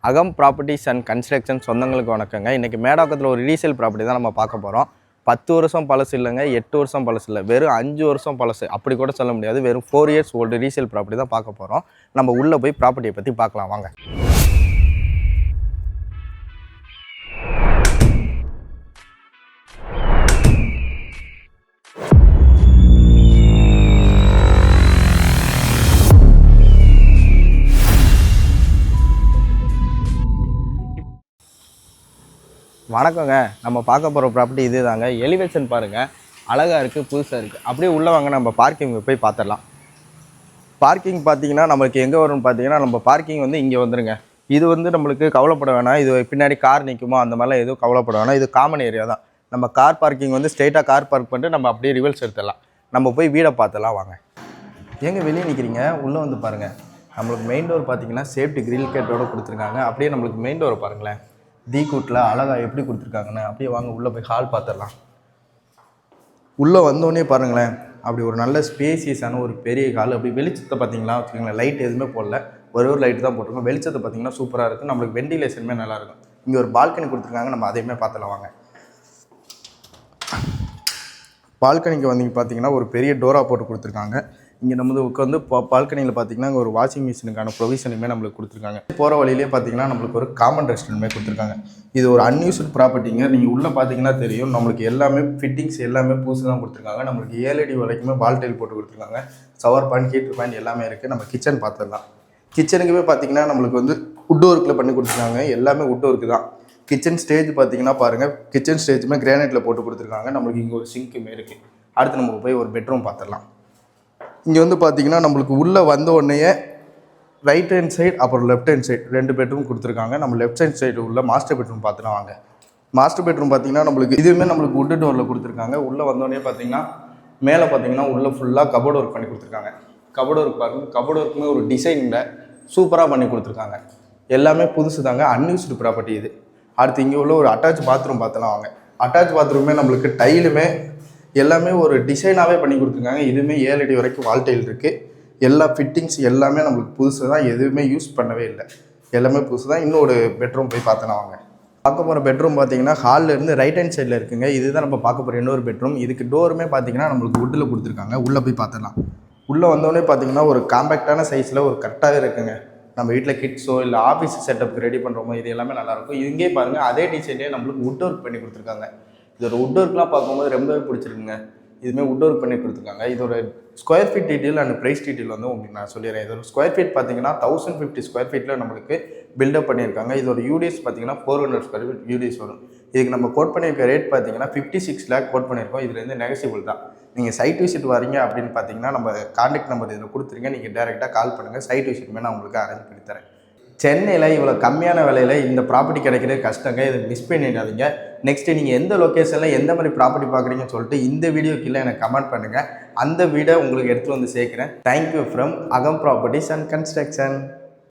அகம் properties and construction சொந்தங்களுக்கு வணக்கங்க. இன்றைக்கி மேடாக்கத்தில் ஒரு ரீசேல் ப்ராப்பர்ட்டி தான் நம்ம பார்க்க போகிறோம். 10 வருஷம் பழசு இல்லைங்க, 8 வருஷம் பழசு இல்லை, வெறும் 5 வருஷம் பழசு அப்படி கூட சொல்ல முடியாது. வெறும் 4 இயர்ஸ் ஓல்டு ரீசேல் ப்ராப்பர்ட்டி தான் பார்க்க போகிறோம். நம்ம உள்ளே போய் ப்ராப்பர்ட்டியை பற்றி பார்க்கலாம் வாங்க. வணக்கங்க. நம்ம பார்க்க போகிற ப்ராப்பர்ட்டி இது தாங்க. எலிவேஷன் பாருங்கள், அழகாக இருக்குது, புதுசாக இருக்குது. அப்படியே உள்ளே வாங்க, நம்ம பார்க்கிங் போய் பார்த்துடலாம். பார்க்கிங் பார்த்தீங்கன்னா நம்மளுக்கு எங்கே வரும்னு பார்த்தீங்கன்னா, நம்ம பார்க்கிங் வந்து இங்கே வந்துடுங்க. இது வந்து நம்மளுக்கு கவலைப்பட வேணாம். இது பின்னாடி கார் நிற்குமோ அந்த மாதிரிலாம் எதுவும் கவலைப்பட வேணாம். இது காமன் ஏரியா தான். நம்ம கார் பார்க்கிங் வந்து ஸ்ட்ரெயிட்டாக கார் பார்க் பண்ணிட்டு நம்ம அப்படியே ரிவர்ஸ் எடுத்துடலாம். நம்ம போய் வீடை பார்த்துலாம் வாங்க. எங்கே வெளியே நிற்கிறீங்க, உள்ளே வந்து பாருங்கள். நம்மளுக்கு மெயின் டோர் பார்த்தீங்கன்னா சேஃப்டி கிரில் கேட்டோடு கொடுத்துருக்காங்க. அப்படியே நம்மளுக்கு மெயின் டோரை பாருங்களேன், டீகூட்டில் அழகாக எப்படி கொடுத்துருக்காங்கன்னு. அப்படியே வாங்க உள்ளே போய் ஹால் பார்த்துடலாம். உள்ளே வந்தோடனே பாருங்களேன், அப்படி ஒரு நல்ல ஸ்பேசியஸான ஒரு பெரிய ஹால். அப்படி வெளிச்சத்தை பார்த்தீங்களா வச்சுக்கோங்களேன், லைட் எதுவுமே போடல, ஒரு லைட்டு தான் போட்டிருக்கோம். வெளிச்சத்தை பார்த்தீங்கன்னா சூப்பராக இருக்குது. நம்மளுக்கு வெண்டிலேஷனுமே நல்லாயிருக்கும். இங்கே ஒரு பால்கனி கொடுத்துருக்காங்க, நம்ம அதையுமே பார்த்துலாம் வாங்க. பால்கனிக்கு வந்தீங்க பார்த்தீங்கன்னா ஒரு பெரிய டோரா போட்டு கொடுத்துருக்காங்க. இங்கே நம்ம உட்காந்து பால்கனியில் பார்த்தீங்கன்னா ஒரு வாஷிங் மிஷினுக்கான ப்ரொவிஷனுமே நம்மளுக்கு கொடுத்துருக்காங்க. போகிற வழியிலே பார்த்தீங்கன்னா நம்மளுக்கு ஒரு காமன் ரெஸ்டாரண்ட்மே கொடுத்துருக்காங்க. இது ஒரு அன்யூஸ்டு ப்ராப்பர்ட்டிங்க. நீங்கள் உள்ளே பார்த்தீங்கன்னா தெரியும், நம்மளுக்கு எல்லாமே ஃபிட்டிங்ஸ் எல்லாமே புதுசு தான் கொடுத்துருக்காங்க. நம்மளுக்கு 7 அடி வரைக்குமே பால் டைல் போட்டு கொடுத்துருக்காங்க. ஷவர் பாயிண்ட், ஹீட்டர் பாயிண்ட் எல்லாமே இருக்குது. நம்ம கிச்சன் பார்த்துடலாம். கிச்சனுக்குமே பார்த்தீங்கன்னா நம்மளுக்கு வந்து வுட் ஒர்க்கில் பண்ணி கொடுத்துருக்காங்க. எல்லாமே வுட் ஒர்க்கு தான். கிச்சன் ஸ்டேஜ் பார்த்தீங்கன்னா பாருங்கள், கிச்சன் ஸ்டேஜுமே கிரானைட்டில் போட்டு கொடுத்துருக்காங்க. நம்மளுக்கு இங்கே ஒரு சிங்க்குமே இருக்குது. அடுத்து நம்ம போய் ஒரு பெட்ரூம் பார்த்துடலாம். இங்கே வந்து பார்த்தீங்கன்னா நம்மளுக்கு உள்ளே வந்த உடனே ரைட் ஹேண்ட் சைடு அப்புறம் லெஃப்ட் ஹேண்ட் சைடு 2 பெட்ரூம் கொடுத்துருக்காங்க. நம்ம லெஃப்ட் ஹேண்ட் சைடு உள்ள மாஸ்டர் பெட்ரூம் பார்த்துலாம் வாங்க. மாஸ்டர் பெட்ரூம் பார்த்தீங்கன்னா நம்மளுக்கு இதுவுமே நம்மளுக்கு வுட் டோரில் கொடுத்துருக்காங்க. உள்ளே வந்தோடனே பார்த்தீங்கன்னா மேலே பார்த்தீங்கன்னா உள்ளே ஃபுல்லாக கபோர்ட் ஒர்க் பண்ணி கொடுத்துருக்காங்க. கபோர்ட் ஒர்க் பாருங்கள், கபோர்ட் ஒர்க்குமே ஒரு டிசைனில் சூப்பராக பண்ணி கொடுத்துருக்காங்க. எல்லாமே புதுசு தாங்க, அன்யூஸ்டு ப்ராப்பர்ட்டி இது. அடுத்து இங்கே உள்ள ஒரு அட்டாச் பாத்ரூம் பார்த்துலாம் வாங்க. அட்டாச் பாத்ரூமே நம்மளுக்கு டைலுமே எல்லாமே ஒரு டிசைனாகவே பண்ணி கொடுத்துருக்காங்க. இதுவுமே 7 அடி வரைக்கும் வால் டைல் இருக்குது. எல்லா ஃபிட்டிங்ஸ் எல்லாமே நம்மளுக்கு புதுசு தான், எதுவுமே யூஸ் பண்ணவே இல்லை, எல்லாமே புதுசு தான். இன்னொரு பெட்ரூம் போய் பார்த்தலாம் வாங்க. பார்க்க போகிற பெட்ரூம் பார்த்தீங்கன்னா ஹால்லேருந்து ரைட் ஹேண்ட் சைடில் இருக்குங்க. இதுதான் நம்ம பார்க்க போகிற இன்னொரு பெட்ரூம். இதுக்கு டோருமே பார்த்தீங்கன்னா நம்மளுக்கு வுட்டில் கொடுத்துருக்காங்க. உள்ளே போய் பார்த்துடலாம். உள்ளே வந்தோடனே பார்த்தீங்கன்னா ஒரு காம்பேக்டான சைஸில் ஒரு கரெக்டாகவே இருக்குங்க. நம்ம வீட்டில் கிட்ஸோ இல்லை ஆஃபீஸ் செட்டப்புக்கு ரெடி பண்ணுறோமோ இது எல்லாமே நல்லாயிருக்கும். இங்கே பாருங்கள், அதே டிசைன்லேயே நம்மளுக்கு வுட் ஒர்க் பண்ணி கொடுத்துருக்காங்க. இதோட வுட் ஒர்க்லாம் பார்க்கும்போது ரொம்பவே பிடிச்சிருக்குங்க. இதுவுமே வுட் ஒர்க் பண்ணி கொடுத்துருக்காங்க. இதோட square feet detail and price detail வந்து உங்களுக்கு நான் சொல்லிடுறேன். இதோட ஸ்கொயர் ஃபீட் பார்த்தீங்கன்னா 1050 ஸ்கொயர் ஃபீட்டில் நம்மளுக்கு பில்டப் பண்ணியிருக்காங்க. இதோட யூடிஎஸ் பார்த்தீங்கன்னா 400 ஸ்கொயர் ஃபீட் யூடிஎஸ் வரும். இதுக்கு நம்ம கோட் பண்ணியிருக்க ரேட் பார்த்தீங்கன்னா 56 லேக் கோட் பண்ணியிருக்கோம். இதுலேருந்து நெகசிபிள் தான். நீங்கள் சைட் விசிட் வரீங்க அப்படின்னு பார்த்தீங்கன்னா நம்ம கான்டாக்ட் நம்பர் இதில் கொடுத்துருங்க. நீங்கள் டேரெக்டாக கால் பண்ணுங்கள். சைட் விசிட்டுமே நான் உங்களுக்கு அரேஞ்ச் பண்ணி தரேன். சென்னையில் இவ்வளோ கம்மியான விலையில் இந்த ப்ராப்பர்ட்டி கிடைக்கிறது கஷ்டங்க. இதை மிஸ் பண்ணிடாதீங்க. நெக்ஸ்ட்டு நீங்கள் எந்த லொக்கேஷனில் எந்த மாதிரி ப்ராப்பர்ட்டி பார்க்குறீங்கன்னு சொல்லிட்டு இந்த வீடியோ கீழே எனக்கு கமெண்ட் பண்ணுங்கள். அந்த வீடியோ உங்களுக்கு எடுத்துகிட்டு வந்து சேர்க்குறேன். தேங்க்யூ ஃப்ரம் அகம் ப்ராப்பர்ட்டிஸ் அண்ட் கன்ஸ்ட்ரக்ஷன்.